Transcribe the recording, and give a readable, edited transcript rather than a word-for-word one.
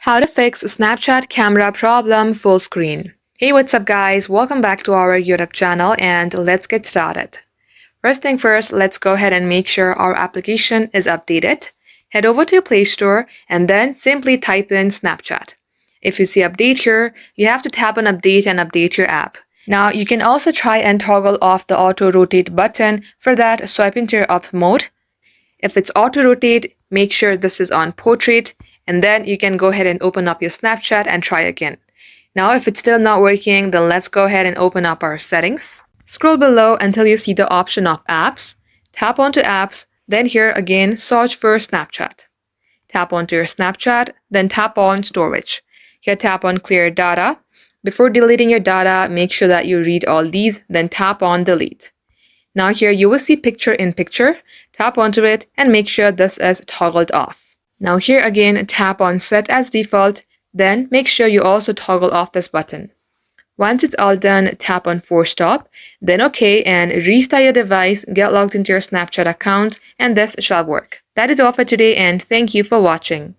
How to fix Snapchat camera problem full screen. Hey, what's up guys? Welcome back to our YouTube channel and let's get started. First thing first, let's go ahead and make sure our application is updated. Head over to your Play Store and then simply type in Snapchat. If you see update here, you have to tap on update and update your app. Now you can also try and toggle off the auto rotate button. For that, swipe into your up mode. If it's auto rotate, make sure this is on portrait, and then you can go ahead and open up your Snapchat and try again. Now if it's still not working, then let's go ahead and open up our settings. Scroll below until you see the option of apps. Tap onto apps, then here again search for Snapchat. Tap onto your Snapchat, then tap on storage. Here tap on clear data. Before deleting your data, make sure that you read all these, then tap on delete. Now here you will see picture in picture. Tap onto it and make sure this is toggled off. Now here again tap on set as default, then make sure you also toggle off this button. Once it's all done, tap on force stop, then OK and restart your device, get logged into your Snapchat account, and this shall work. That is all for today and thank you for watching.